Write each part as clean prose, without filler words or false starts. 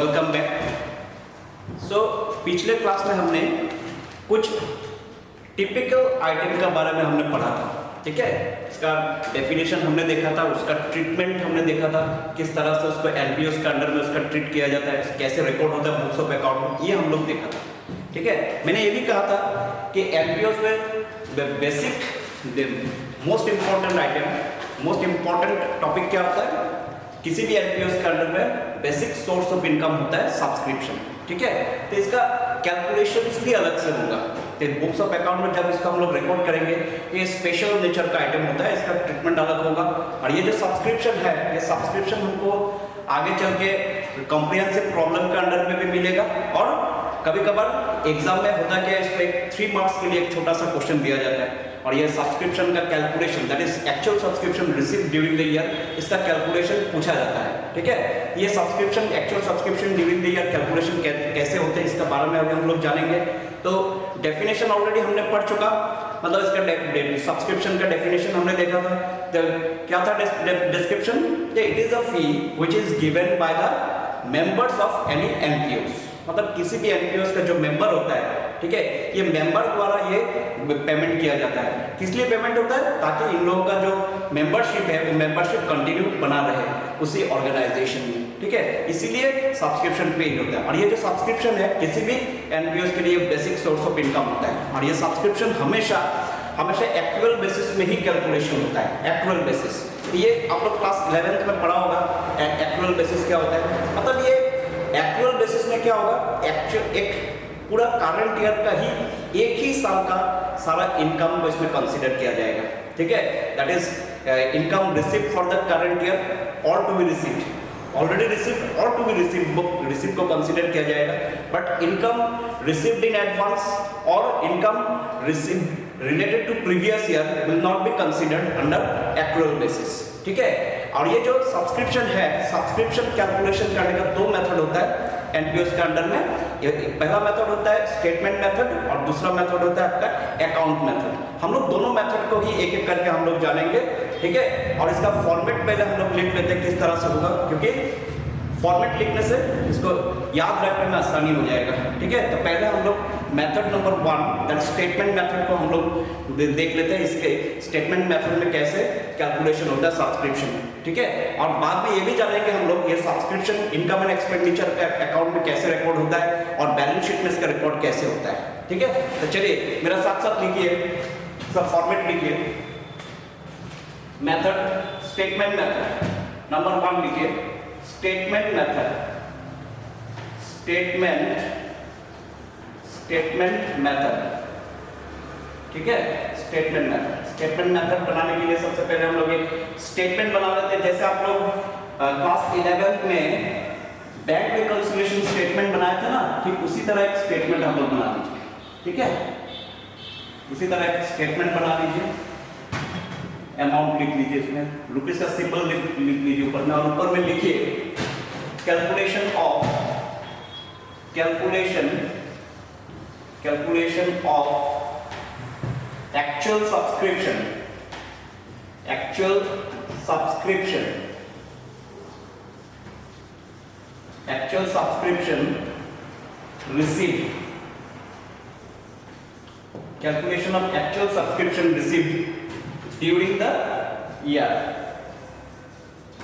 Welcome back. पिछले class में हमने कुछ टिपिकल आइटम के बारे में हमने पढ़ा था, ठीक है। इसका डेफिनेशन हमने देखा था, उसका ट्रीटमेंट हमने देखा था, किस तरह से उसको एनपीओस के अंडर में उसका ट्रीट किया जाता है, कैसे रिकॉर्ड होता है बुक्स ऑफ अकाउंट में, ये हम लोग देखा था, ठीक है। मैंने ये भी कहा था कि एनपीओस में basic most important item, most important topic क्या होता है, किसी भी एनपीओस के अंडर में बेसिक सोर्स ऑफ इनकम होता है सब्सक्रिप्शन, ठीक है। तो इसका कैलकुलेशन भी अलग से होगा। तो बुक्स ऑफ अकाउंट में जब इसका हम लोग रिकॉर्ड करेंगे, ये स्पेशल नेचर का आइटम होता है, इसका ट्रीटमेंट अलग होगा। और ये जो सब्सक्रिप्शन है, ये सब्सक्रिप्शन हमको आगे चल के कॉम्प्रिहेंसिव प्रॉब्लम के अंडर में भी मिलेगा। और कभी कभार एग्जाम में होता है कि इसमें 3 मार्क्स के लिए एक छोटा सा क्वेश्चन दिया जाता है, और ये सब्सक्रिप्शन का calculation, that is actual subscription received during the year, इसका कैलकुलेशन पूछा जाता है, ठीक है। ये subscription, actual subscription during the year calculation कैसे होते हैं, इसके बारे में अभी हम लोग जानेंगे। तो डेफिनेशन ऑलरेडी हमने पढ़ चुका, मतलब इसका सब्सक्रिप्शन का डेफिनेशन हमने देखा था। तो क्या था description, it is a fee which is given by the members of any NPOs, मतलब किसी भी एनपीओस का जो मेंबर होता है, ठीक है, ये मेंबर द्वारा ये पेमेंट किया जाता है। किस लिए पेमेंट होता है, ताकि इन लोगों का जो मेंबरशिप है वो मेंबरशिप कंटिन्यू बना रहे उसी ऑर्गेनाइजेशन में, ठीक है, इसीलिए सब्सक्रिप्शन पेड होता है। और ये जो सब्सक्रिप्शन है किसी भी एनपीओस के लिए बेसिक सोर्स ऑफ इनकम होता है, और ये सब्सक्रिप्शन हमेशा एक्चुअल बेसिस में ही कैलकुलेशन होता है, एक्चुअल बेसिस। ये आप लोग क्लास 11th में पढ़ा होगा, एक्चुअल बेसिस क्या होता है। मतलब ये एक्चुअल बेसिस में क्या होगा, एक्चुअल एक पूरा करंट ईयर का ही एक ही साल का सारा इनकम को इसमें कंसीडर किया जाएगा, ठीक है। That is income received for the current year और to be received, already received और to be received, book receive को कंसीडर किया जाएगा। But income received in advance और income received related to previous year will not be considered under actual basis, ठीक है। और ये जो सब्सक्रिप्शन है, सब्सक्रिप्शन कैलकुलेशन करने का 2 मेथड होता है एनपीओस के अंडर में। पहला मेथड होता है स्टेटमेंट मेथड और दूसरा मेथड होता है आपका अकाउंट मेथड। हम लोग दोनों मेथड को ही एक एक करके हम लोग जानेंगे, ठीक है। और इसका फॉर्मेट पहले हम लोग लिख लेते हैं किस तरह से होगा, क्योंकि फॉर्मेट लिखने से इसको याद रखने में आसानी हो जाएगा, ठीक है। तो पहले हम लोग method number 1 that statement method को हम लोग देख लेते हैं, इसके स्टेटमेंट मेथड में कैसे कैलकुलेशन होता है सब्सक्रिप्शन, ठीक है। और बाद में ये भी जानेंगे हम लोग ये सब्सक्रिप्शन इनकम एंड एक्सपेंडिचर का अकाउंट में कैसे रिकॉर्ड होता है और बैलेंस शीट में इसका रिकॉर्ड कैसे होता है, ठीक है। तो चलिए मेरा साथ साथ लिखिए, सब फॉर्मेट लिखिए। मेथड, स्टेटमेंट मेथड नंबर 1 लिखिए, स्टेटमेंट मेथड, स्टेटमेंट मेथड, ठीक है। स्टेटमेंट मेथड बनाने के लिए सबसे पहले हम लोग एक स्टेटमेंट बना लेते हैं। जैसे आप लोग क्लास 11th में बैंक रिकंसिलिएशन स्टेटमेंट बनाया था ना, ठीक उसी तरह एक स्टेटमेंट हम लोग बना लीजिए, ठीक है। उसी तरह एक स्टेटमेंट बना लीजिए, अमाउंट लिख लीजिए, इसमें रुपीस का सिंबल लिख लीजिए ऊपर में, और ऊपर में लिखिए calculation of actual subscription received, calculation of actual subscription received during the year,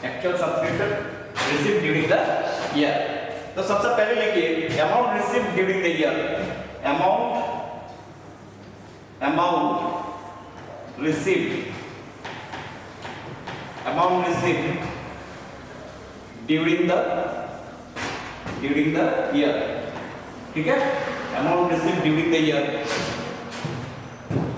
actual subscription received during the year। तो सबसे पहले लिखिए amount received during the year, amount received during the year, ठीक है। Amount received during the year,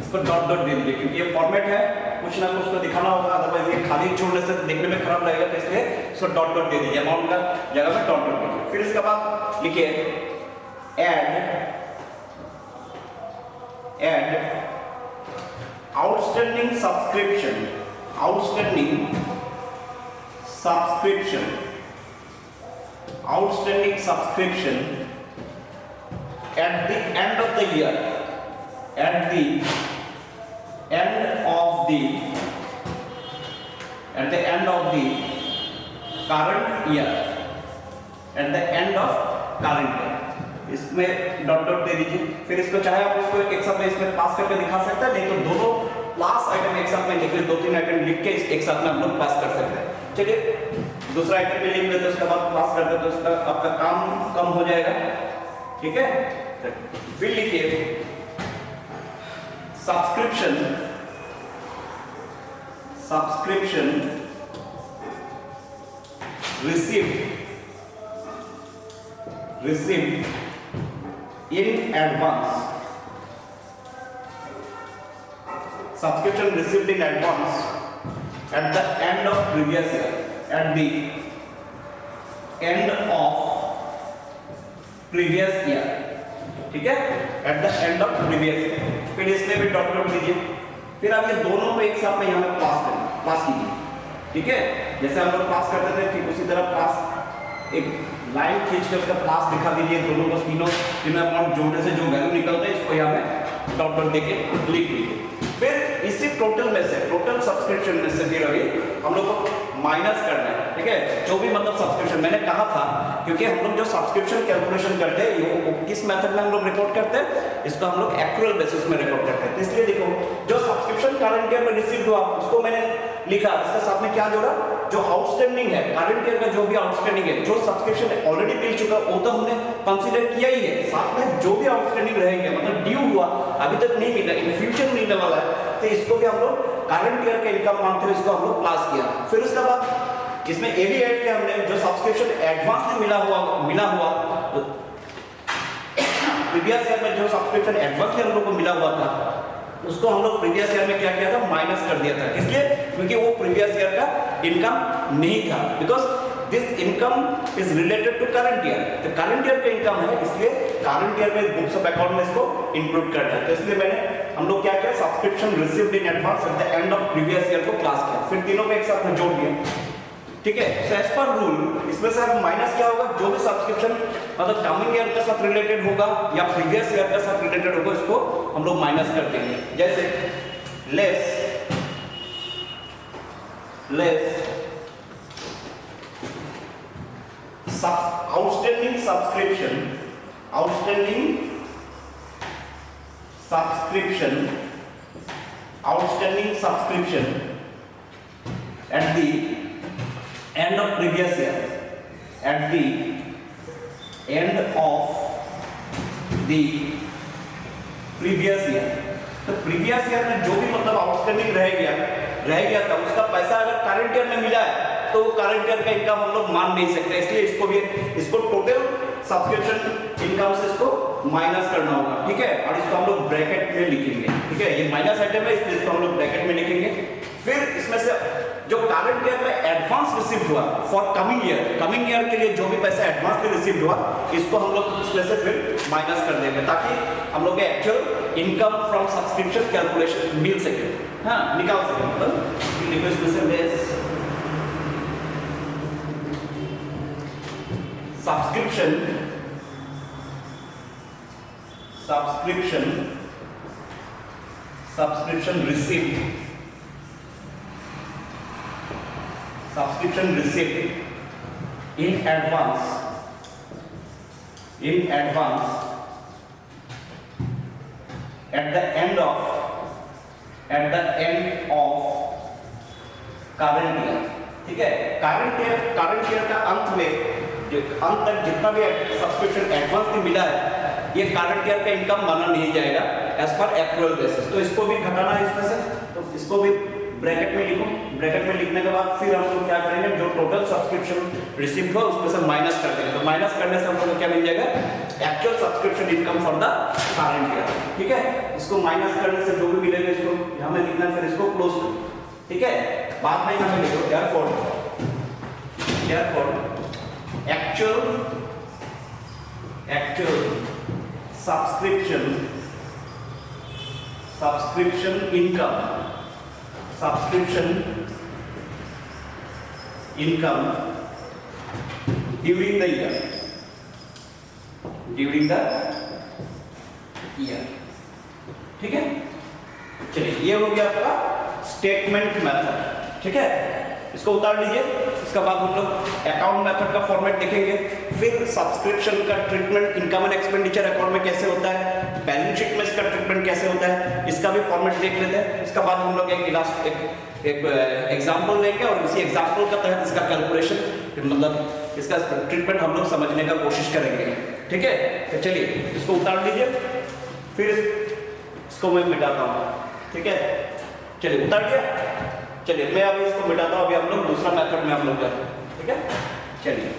इसको dot दे दीजिए, क्योंकि ये फॉर्मेट है, कुछ ना कुछ तो दिखाना होगा, अदरवाइज ये खाली छोड़ने से देखने में खराब लगेगा, तो इसलिए इसको डॉट दे दीजिए, अमाउंट का जगह में डॉट दीजिए। फिर इसके बाद लिखिए add outstanding subscription at the end of the year, at the end of the current year, eight the end of current year. इसमें डॉट डॉट दे दीजिए। फिर इसको चाहे आप इसको एक साथ में इसमें पास करके दिखा सकते हैं, नहीं तो दोनों क्लास आइटम एक साथ में लिख ले, 2-3 आइटम लिख के एक साथ में हम लोग पास कर सकते हैं। चलिए दूसरा आइटम भी लिख लेते हैं, उसके बाद पास करते हैं, तो उसका आपका काम कम हो जाएगा। ठीक है, फिर लिखिए subscription received in advance, subscription received in advance at the end of previous year, at the end of previous year, ठीक है, at the end of previous year। फिर इसमें भी डॉट डॉट दीजिए। फिर आप ये दोनों को एक साथ में यहाँ पे पास कीजिए। ठीक है, जैसे हम लोग पास करते थे ठीक उसी तरह पास एक लाइन खींच कर उसका पास दिखा दीजिए। दोनों को तीनों अमाउंट जोड़ने से जो वैल्यू निकलता है इसको यहाँ पे डॉट डॉट देके लिख लीजिए। फिर इसी टोटल में से, टोटल सब्सक्रिप्शन में से फिर अभी हम लोग को माइनस करना है। ठीक है, जो भी मतलब सब्सक्रिप्शन मैंने कहा था, क्योंकि हम लोग जो सब्सक्रिप्शन कैलकुलेशन करते हैं ये किस मेथड में हम लोग रिकॉर्ड करते हैं, इसको हम लोग एक्चुअल बेसिस में रिकॉर्ड करते हैं। तो इसलिए देखो जो सब्सक्रिप्शन करंट ईयर में रिसीव हुआ उसको मैंने लिखा, इसके साथ में क्या जोड़ा, जो आउटस्टैंडिंग है करंट ईयर का, जो भी आउटस्टैंडिंग है, जो सब्सक्रिप्शन ऑलरेडी मिल चुका वो तो हमने कंसीडर किया ही है, साथ में जो भी आउटस्टैंडिंग रहेगा मतलब ड्यू हुआ अभी तक नहीं मिला, इन फ्यूचर मिलने वाला है, तो इसको भी हम लोग करंट ईयर का इनकम मानते हुए इसको हम लोग प्लस किया। फिर उसके बाद इसमें ये भी ऐड किया हमने जो सब्सक्रिप्शन एडवांस में मिला हुआ प्रीवियस ईयर में जो सब्सक्रिप्शन एडवांस में हम लोग को मिला हुआ था उसको हम लोग प्रीवियस ईयर में क्या किया था, माइनस कर दिया था। इसलिए क्योंकि वो प्रीवियस ईयर का इनकम नहीं था, because this income is related to current year, तो करंट ईयर का इनकम है, इसलिए करंट ईयर में बुक्स ऑफ अकाउंट में इसको इंक्लूड करना है। तो इसलिए हम लोग क्या किया, subscription received in advance at the end of previous year को क्लास किया, फिर तीनों को एक साथ में जोड़ दिया। ठीक है, सो एज पर रूल इसमें से अब माइनस क्या होगा, जो भी सब्सक्रिप्शन मतलब कमिंग ईयर के साथ रिलेटेड होगा या प्रीवियस ईयर के साथ रिलेटेड होगा इसको हम लोग माइनस कर देंगे। जैसे less outstanding subscription at the end of previous year, at the end of the previous year, तो प्रीवियस ईयर में जो भी मतलब आउटस्टैंडिंग रह गया था उसका पैसा अगर करंट ईयर में मिला है तो करंट ईयर का इनकम हम लोग मान नहीं सकते, इसलिए इसको टोटल सब्सक्रिप्शन इनकम से इसको माइनस करना होगा। ठीक है, और इसको हम लोग ब्रैकेट में लिखेंगे। ठीक है, ये माइनस आइटम है इसलिए इसको हम लोग ब्रैकेट में लिखेंगे। फिर इसमें से जो करंट ईयर में एडवांस रिसीव हुआ फॉर कमिंग ईयर के लिए जो भी पैसा एडवांस में रिसीव हुआ इसको हम लोग इसमें से फिर माइनस कर देंगे ताकि हम लोग actual income from subscription calculation मिल सके, हाँ निकाल सके। मतलब इसमें से less subscription received in advance at the end of current year। ठीक है, करंट ईयर का अंत तक जितना भी सब्सक्रिप्शन एडवांस में मिला है ये करंट ईयर का इनकम माना नहीं जाएगा एज पर एक्चुअल बेसिस। तो इसको भी घटाना है इसमें से, तो इसको भी ब्रैकेट में लिखो। ब्रैकेट में लिखने के बाद फिर हम लोग क्या करेंगे, जो टोटल सब्सक्रिप्शन रिसीव्ड हुआ उसमें से माइनस कर देंगे। तो माइनस करने से हम लोग को क्या मिल जाएगा, actual subscription income for the current year. ठीक है, इसको माइनस करने से जो भी मिलेगा इसको यहाँ में लिखना, फिर इसको क्लोज करो। ठीक है, बाद में यहाँ पे लिखो therefore actual subscription income during the year। ठीक है, चलिए ये हो गया आपका स्टेटमेंट मेथड। ठीक है, इसको उतार लीजिए। इसके बाद हम लोग अकाउंट मेथड का फॉर्मेट देखेंगे, फिर सब्सक्रिप्शन का treatment income and expenditure account में कैसे होता है, बैलेंस शीट में इसका ट्रीटमेंट कैसे होता है, इसका भी फॉर्मेट देख लेते हैं। इसके बाद हम लोग एक एग्जाम्पल लेंगे और उसी एग्जाम्पल का तहत इसका कैलकुलेशन मतलब इसका ट्रीटमेंट हम लोग समझने का कोशिश करेंगे। ठीक है, तो चलिए इसको उतार लीजिए, फिर इसको मैं मिटाता हूँ। ठीक है, चलिए उतार दिया। चलिए मैं अभी इसको मिटाता हूँ, अभी हम लोग दूसरा मेथड में हम लोग जाते हैं। ठीक है, चलिए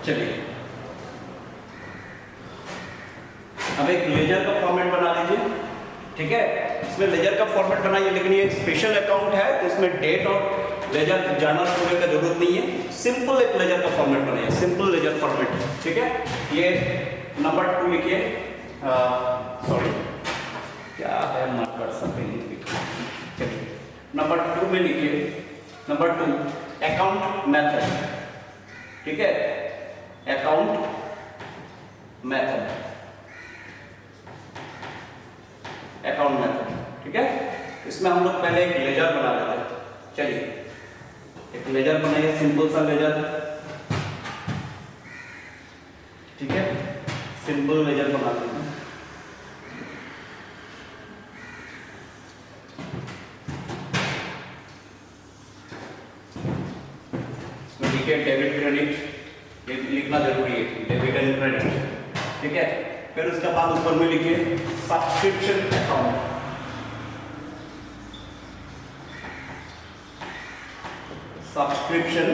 चलिए अब एक लेजर का फॉर्मेट बना लीजिए। ठीक है, इसमें लेजर का फॉर्मेट बनाइए, लेकिन ये स्पेशल अकाउंट है तो इसमें डेट और लेजर जर्नल होने का जरूरत नहीं है। सिंपल एक लेजर का फॉर्मेट बनाइए, सिंपल लेजर फॉर्मेट। ठीक है, ये नंबर 2 लिखिए, सॉरी क्या है मार्कर सब। चलिए नंबर 2 में लिखिए, नंबर 2 अकाउंट मेथड। ठीक है, अकाउंट मेथड, अकाउंट मेथड। ठीक है, इसमें हम लोग पहले एक लेजर बना लेते हैं। चलिए एक लेजर बनाइए, सिंपल सा लेजर। ठीक है, सिंपल लेजर बना लेते हैं। इसमें लिखिए डेबिट क्रेडिट, ये लिखना जरूरी है, डेबिट एंड क्रेडिट। ठीक है, फिर उसके बाद ऊपर में लिखिए सब्सक्रिप्शन अकाउंट। Subscription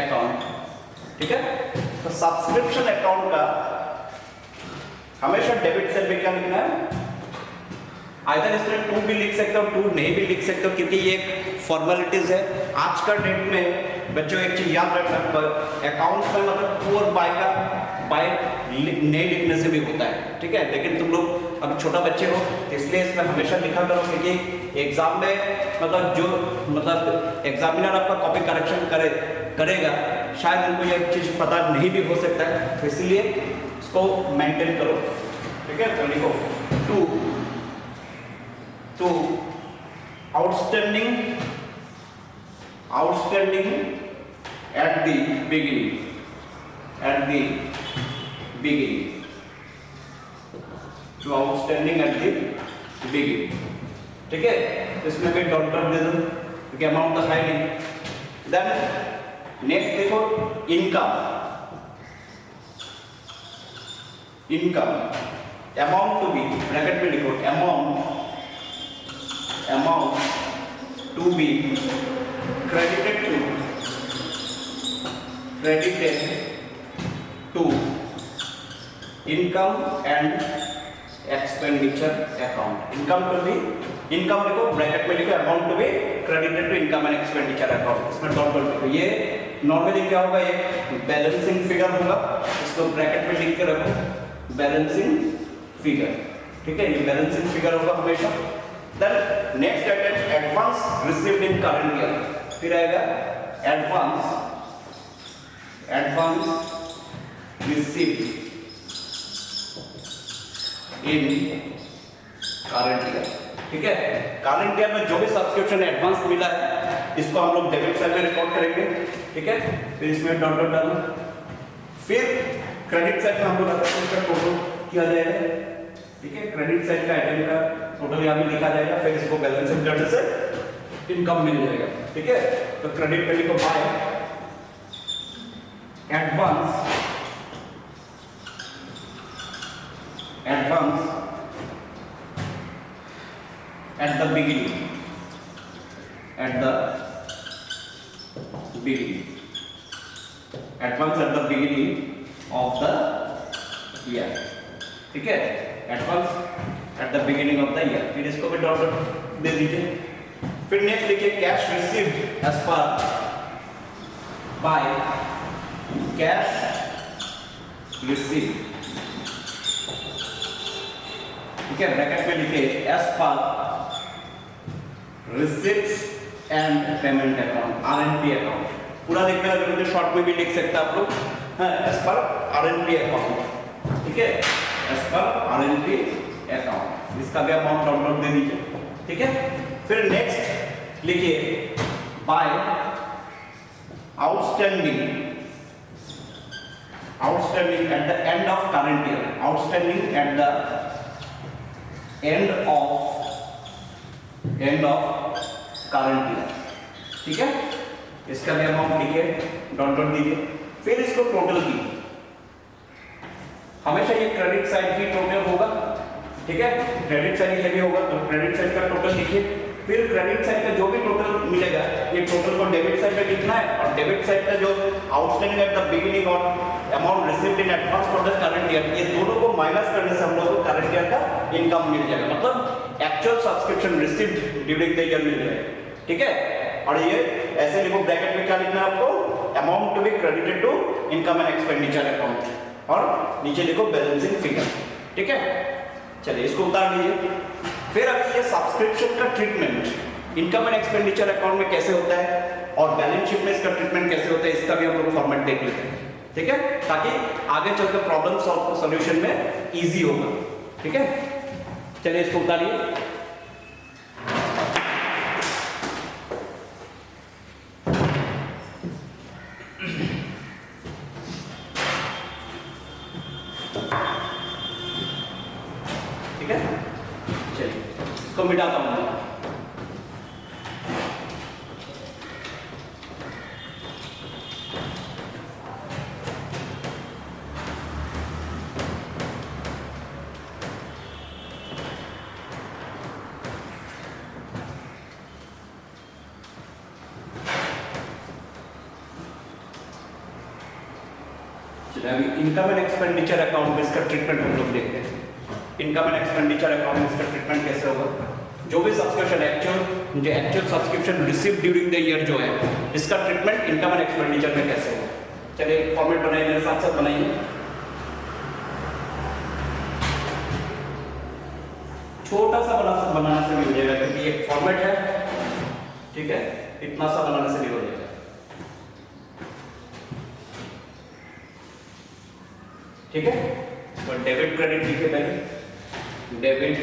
account. ठीक है, तो सब्सक्रिप्शन अकाउंट का हमेशा डेबिट साइड में क्या लिखना है, आइदर इसमें 2 भी लिख सकते हो, 2 नहीं भी लिख सकते हो, क्योंकि ये एक फॉर्मेलिटीज है। आज का डेट में बच्चों एक चीज याद रखना, अकाउंट में मतलब 2 और बाय नहीं लिखने से भी होता है। ठीक है, लेकिन तुम लोग अब छोटा बच्चे हो तो इसलिए इसमें हमेशा लिखा करो, क्योंकि एग्जाम में मतलब जो मतलब एग्जामिनर आपका कॉपी करेक्शन करेगा, शायद इनको ये चीज पता नहीं भी हो सकता है, तो इसलिए इसको मेंटेन करो। ठीक है, तो लिखो 2 outstanding at the beginning, to outstanding at the beginning। ठीक है, इसमें मैं डॉट डॉट दे दूं क्योंकि अमाउंट तो है नहीं। देन नेक्स्ट देखो income amount to be, bracket में लिखो amount to be credited to income and expenditure account। Income to be, income लिखो ब्रैकेट में लिखो, amount to be credited to income and expenditure account, इसमें डॉट डॉट लिखो। ये normally क्या होगा, एक बैलेंसिंग फिगर होगा, इसको ब्रैकेट में लिख के रखो बैलेंसिंग फिगर। ठीक है, ये बैलेंसिंग फिगर होगा हमेशा। Then next item advance received in current year, फिर आएगा advance received in current year। ठीक है, करंट ईयर में जो भी सब्सक्रिप्शन एडवांस मिला है इसको हम लोग डेबिट साइड में रिकॉर्ड करेंगे। ठीक है, फिर इसमें डॉट डॉट डालो, फिर क्रेडिट साइड में हम लोग इसका टोटल किया जाएगा। ठीक है, क्रेडिट साइड का आइटम का टोटल यहाँ में लिखा जाएगा, फिर इसको बैलेंसिंग करने से इनकम मिल जाएगा। ठीक है, तो क्रेडिट पे लिखो by advance at the beginning advance at the beginning of the year। ठीक है, advance at the beginning of the year. फिर इसको भी डॉट दे दीजिए। फिर नेक्स्ट लिखिए cash received as per by cash received, ठीक है, ब्रैकेट में लिखिए as per receipts and payment account, RNP account. पूरा देखने का जरूरत है, शॉर्ट में भी लिख सकते हैं आप लोग, एज पर आरएनपी अकाउंट, ठीक है, एज पर आरएनपी अकाउंट। इसका भी अमाउंट डाउनलोड दे दीजिए, ठीक है। फिर नेक्स्ट लिखिए by outstanding at the end of current year, outstanding at the end of current year, ठीक है। इसका भी अमाउंट लिखिए, डाउनलोड दीजिए। फिर इसको टोटल कीजिए, हमेशा ये क्रेडिट साइड की टोटल होगा, ठीक है, क्रेडिट साइड ये भी होगा तो क्रेडिट साइड का टोटल लिखिए। फिर क्रेडिट साइड का जो भी टोटल मिलेगा ये टोटल को डेबिट साइड में लिखना है, और डेबिट साइड का जो आउटस्टैंडिंग एट द बिगिनिंग और amount received in advance for the current year, ये दोनों को माइनस करने से हम लोग को करंट ईयर का इनकम मिल जाएगा, मतलब actual subscription received during the year मिल जाएगा, ठीक है। और ये ऐसे लिखो, ब्रैकेट में क्या लिखना है आपको, amount to be credited to income and expenditure account, और नीचे लिखो बैलेंसिंग फिगर, ठीक है। चलिए इसको उतार लीजिए। फिर अभी ये सब्सक्रिप्शन का treatment income and expenditure account में कैसे होता है और बैलेंस शीट में इसका ट्रीटमेंट कैसे होता है, इसका भी हम लोग फॉर्मेट देख लेते हैं, ठीक है, ताकि आगे चलकर प्रॉब्लम सॉल्यूशन में इजी होगा, ठीक है। चलिए इसको उतारिए। ठीक है, चलिए इसको मिटाता हूं। अभी इनकम एंड एक्सपेंडिचर अकाउंट में इसका ट्रीटमेंट हम लोग देखते हैं। इनकम एंड एक्सपेंडिचर अकाउंट में इसका ट्रीटमेंट कैसे होगा, जो भी subscription actual subscription received during the year जो है, इसका ट्रीटमेंट इनकम एंड एक्सपेंडिचर में कैसे होगा। चलिए फॉर्मेट बनाइए, मेरे साथ साथ बनाइए। छोटा सा बनाने से भी हो जाएगा, क्योंकि एक फॉर्मेट है, ठीक है, इतना सा बनाने से भी हो जाएगा, ठीक है। तो डेबिट क्रेडिट लिखे पहले, डेबिट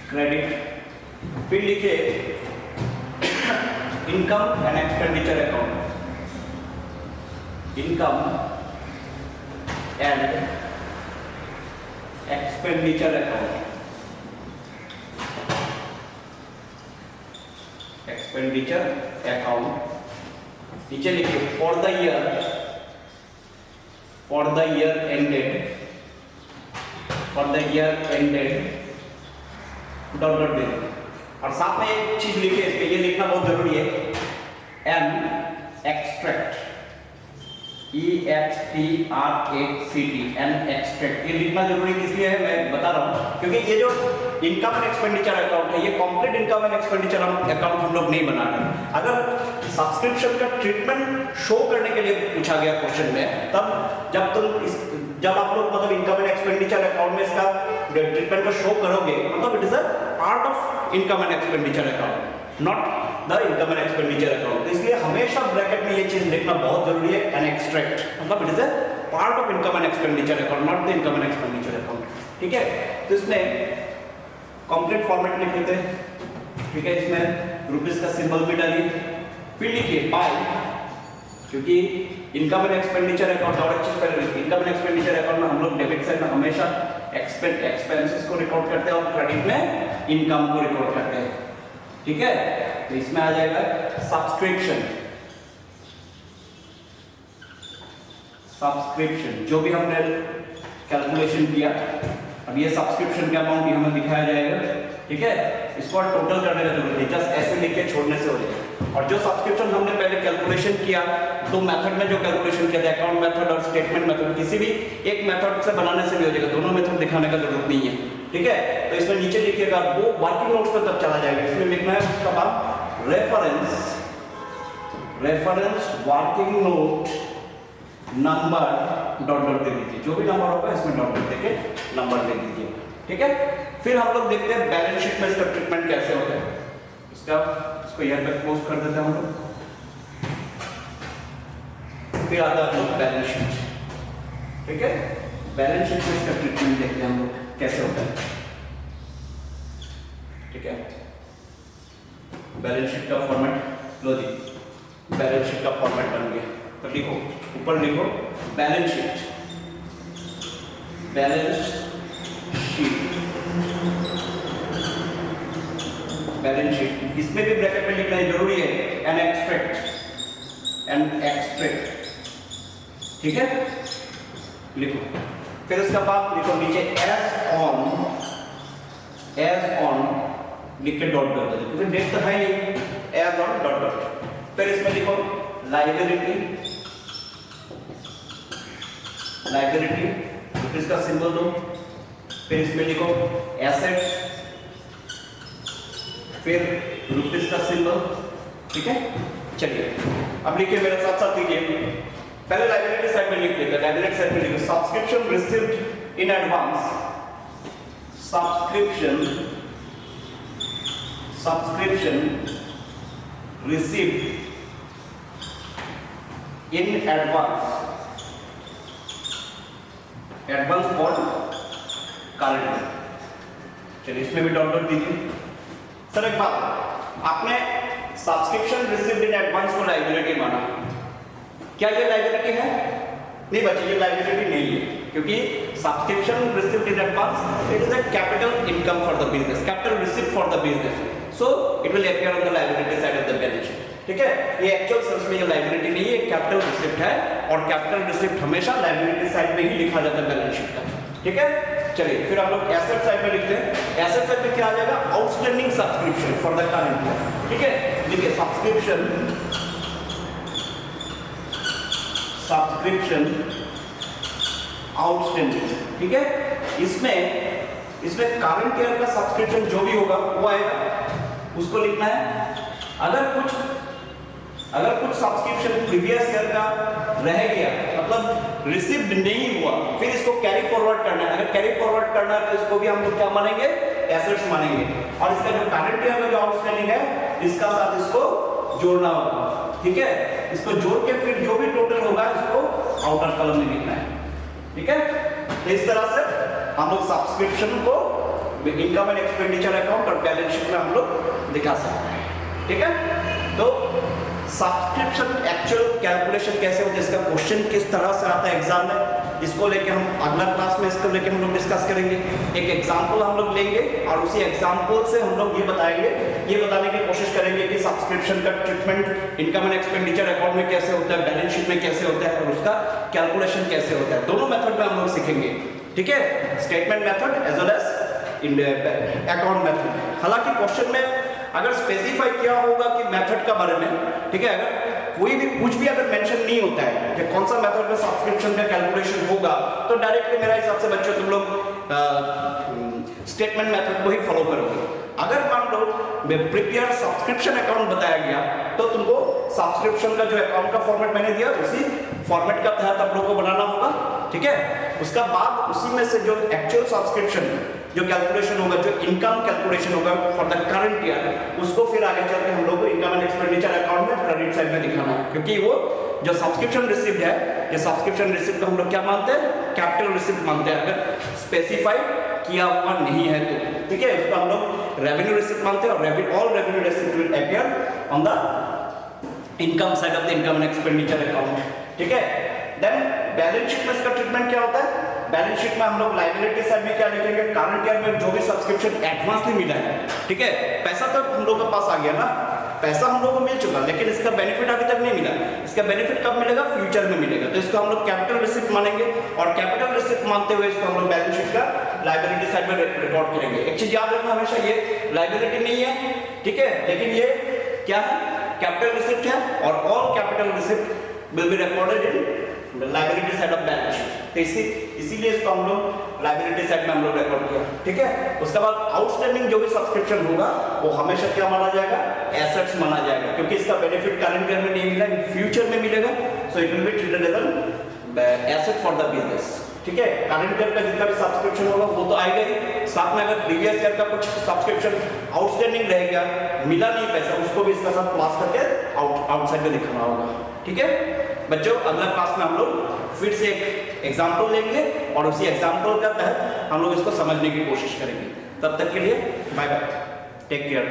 क्रेडिट, फिर लिखे income and expenditure account, income and expenditure account, expenditure account. नीचे लिखिए for the year ended dot dot दे, और साथ में एक चीज लिखिए, इस पे ये लिखना बहुत जरूरी है, an extract, EXTRACT, an extract, ये लिखना जरूरी किस लिए है मैं बता रहा हूँ, क्योंकि ये जो इनकम एंड एक्सपेंडिचर अकाउंट है, ये complete income and expenditure account हम लोग नहीं बना रहे। अगर सब्सक्रिप्शन का ट्रीटमेंट शो करने के लिए पूछा गया क्वेश्चन में, तब जब आप लोग मतलब इनकम एंड एक्सपेंडिचर अकाउंट में इसका ट्रीटमेंट को शो करोगे, मतलब it is a part of income and expenditure account, not the income and expenditure account. तो इसलिए हमेशा ब्रैकेट में ये चीज लिखना बहुत जरूरी है, एन एक्सट्रैक्ट, मतलब it is a part of income and expenditure account, not the income and expenditure account, ठीक है। तो इसमें कंप्लीट फॉर्मेट लिख देते हैं, ठीक है। इसमें रुपीस का सिंबल भी डालिए, फिर लिखिए बाय, क्योंकि इनकम एंड एक्सपेंडिचर अकाउंट और अच्छी पहले इनकम एंड एक्सपेंडिचर अकाउंट में हम लोग डेबिट साइड में हमेशा एक्सपेंसेस को रिकॉर्ड करते हैं और क्रेडिट में इनकम को रिकॉर्ड करते हैं, ठीक है। तो इसमें आ जाएगा सब्सक्रिप्शन जो भी हमने कैलकुलेशन किया, अब ये सब्सक्रिप्शन का अमाउंट हमें दिखाया जाएगा, ठीक है, इसको और टोटल करने का जरूरत नहीं, जस्ट ऐसे लिख के छोड़ने से हो जाएगा। और जो सब्सक्रिप्शन हमने पहले कैलकुलेशन किया, तो मेथड में जो कैलकुलेशन किया था, अकाउंट मेथड और स्टेटमेंट मेथड, किसी भी एक मेथड से बनाने से भी हो जाएगा, दोनों मेथड दिखाने का जरूरत नहीं है, ठीक है। तो इसमें नीचे लिखिएगा, वो वर्किंग नोट्स पे तब चला जाएगा, इसमें लिखना है उसका बाद reference working note number dot dot दे दीजिए, जो भी नंबर होगा इसमें डॉट डॉट देके नंबर दे दीजिए, ठीक है। फिर हम लोग देखते हैं बैलेंस शीट में इसका ट्रीटमेंट कैसे होता है। इसको यहाँ पे क्लोज कर देते हैं हम लोग। फिर आता है बैलेंस शीट, ठीक है। बैलेंस शीट में इसका ट्रीटमेंट देखते हैं हम लोग कैसे होता है, ठीक है। बैलेंस शीट का फॉर्मेट लो जी, बैलेंस शीट का फॉर्मेट बन गया, तो लिखो, ऊपर लिखो balance sheet, balance sheet, balance sheet. इसमें भी ब्रैकेट में लिखना जरूरी है, एन एक्सट्रैक्ट, ठीक है, लिखो। फिर उसका बाद लिखो नीचे एज ऑन लिख के डॉट कर दो, क्योंकि डेट तो है नहीं, एज ऑन डॉट डॉट। फिर इसमें लिखो लाइबिलिटी, रुपीज का सिंबल दो। फिर इसमें लिखो एसेट्स, फिर रुपीज का सिंबल, ठीक है। चलिए अब लिखिए मेरे साथ साथ, लिखिए पहले लाइबिलिटी साइड में लिख लेते हैं। लाइबिलिटी साइड में लिखो subscription received in advance, subscription received in advance और करंट। चलिए इसमें भी डॉट डॉट दीजिए। सर एक बात, आपने सब्सक्रिप्शन रिसीव्ड इन एडवांस को लायबिलिटी माना, क्या ये लायबिलिटी है? नहीं बच्चे, ये लायबिलिटी नहीं है, क्योंकि subscription received in advance it is a capital income for the business, capital received for the business, so it will appear on the liability side of the balance sheet, ठीक है। ये एक्चुअल सेंस में ये liability नहीं है, capital received है, और capital received हमेशा लायबिलिटी साइड में ही लिखा जाता है बैलेंस शीट का, ठीक है। चलिए फिर हम लोग एसेट साइड में लिखते हैं। एसेट साइड में क्या आ जाएगा? Outstanding subscription for the current year, ठीक है। देखिए सब्सक्रिप्शन आउटस्टैंडिंग, ठीक है। इसमें करंट ईयर का सब्सक्रिप्शन जो भी होगा वो आएगा, उसको लिखना है। अगर कुछ सब्सक्रिप्शन प्रीवियस ईयर का रह गया, मतलब रिसीव्ड नहीं हुआ, फिर इसको कैरी फॉरवर्ड करना है। अगर कैरी फॉरवर्ड करना है तो इसको भी हम लोग क्या मानेंगे? एसेट्स मानेंगे। और इसका जो करंट ईयर में जो आउटस्टैंडिंग है, इसका साथ इसको जोड़ना होगा, ठीक है। इसको जोड़ के फिर जो भी टोटल होगा इसको आउटर कॉलम में लिखना है, ठीक है। तो इस तरह से हम लोग सब्सक्रिप्शन को इनकम एंड एक्सपेंडिचर अकाउंट और बैलेंस शीट में हम लोग दिखा सकते हैं, ठीक है। तो सब्सक्रिप्शन एक्चुअल कैलकुलेशन कैसे होता है, इसका क्वेश्चन किस तरह से आता है एग्जाम में, इसको लेके हम अगला क्लास में इसको लेके हम लोग डिस्कस करेंगे। एक एग्जांपल हम लोग लेंगे और उसी एग्जांपल से हम लोग ये बताने की कोशिश करेंगे कि सब्सक्रिप्शन का treatment income and expenditure account में कैसे होता है, बैलेंस शीट में कैसे होता है, और उसका कैलकुलेशन कैसे होता है। दोनों मेथड में हम लोग सीखेंगे, ठीक है। Statement method as well as account method. हालांकि क्वेश्चन में अगर स्पेसिफाई किया होगा कि मेथड का बारे में, ठीक है, अगर कोई भी कुछ भी अगर मेंशन नहीं होता है कि कौन सा मेथड में सब्सक्रिप्शन का कैलकुलेशन होगा, तो डायरेक्टली मेरा हिसाब से बच्चों तुम लोग स्टेटमेंट मेथड को ही फॉलो करोगे। अगर मान लो प्रिपेयर सब्सक्रिप्शन अकाउंट बताया गया, तो तुमको सब्सक्रिप्शन का जो अकाउंट का फॉर्मेट मैंने दिया उसी फॉर्मेट का तहत आप लोग को बनाना होगा, ठीक है। उसका बाद उसी में से जो एक्चुअल सब्सक्रिप्शन जो कैलकुलेशन होगा, जो इनकम कैलकुलेशन होगा फॉर द करंट ईयर, उसको फिर आगे चल के हम लोग को इनकम एंड एक्सपेंडिचर अकाउंट में क्रेडिट साइड में दिखाना है। क्योंकि वो जो सब्सक्रिप्शन रिसीव्ड है, ये सब्सक्रिप्शन रिसीव्ड को हम लोग क्या मानते हैं? कैपिटल रिसीव्ड मानते हैं, अगर स्पेसिफाई किया हुआ नहीं है तो, ठीक है। उसको हम लोग रेवेन्यू रिसीव्ड मानते हैं, और all revenue received will appear on the income side of the income and expenditure account, ठीक है। देन बैलेंस शीट में इसका ट्रीटमेंट क्या होता है? बैलेंस शीट में हम लोग लायबिलिटी साइड में क्या लिखेंगे? करंट ईयर में जो भी सब्सक्रिप्शन एडवांसली मिला है, ठीक है, पैसा तो हम लोग के पास आ गया ना, पैसा हम लोग को मिल चुका, लेकिन इसका बेनिफिट अभी तक नहीं मिला। इसका बेनिफिट कब मिलेगा? फ्यूचर में मिलेगा। तो इसको हम लोग कैपिटल रिसीप्ट मानेंगे, और कैपिटल रिसीप्ट मानते हुए इसको हम लोग बैलेंस शीट का लायबिलिटी साइड में रिकॉर्ड करेंगे। एक चीज याद रखना हमेशा, ये लायबिलिटी नहीं है, ठीक है, लेकिन ये क्या है, कैपिटल रिसिप्ट है, और all capital receipt will be recorded in liability side of balance sheet. तो इसीलिए इसको हम लोग लायबिलिटी साइड में हम लोग रिकॉर्ड किया, ठीक है। उसके बाद आउटस्टैंडिंग जो भी सब्सक्रिप्शन होगा वो हमेशा क्या माना जाएगा, एसेट्स माना जाएगा, क्योंकि इसका बेनिफिट करंट ईयर में नहीं मिला, इन फ्यूचर में मिलेगा, so it will be treated as an asset for the business, ठीक है। करंट ईयर का जितना भी सब्सक्रिप्शन होगा वो तो आएगा ही, साथ में अगर प्रीवियस ईयर का कुछ सब्सक्रिप्शन आउटस्टैंडिंग रह गया, मिला नहीं पैसा, उसको भी इसका साथ पास करके आउटसाइड में दिखाना होगा, ठीक है बच्चों। अगला क्लास में हम लोग फिर से एक एग्जाम्पल लेंगे और उसी एग्जाम्पल के तहत हम लोग इसको समझने की कोशिश करेंगे। तब तक के लिए बाय बाय, टेक केयर।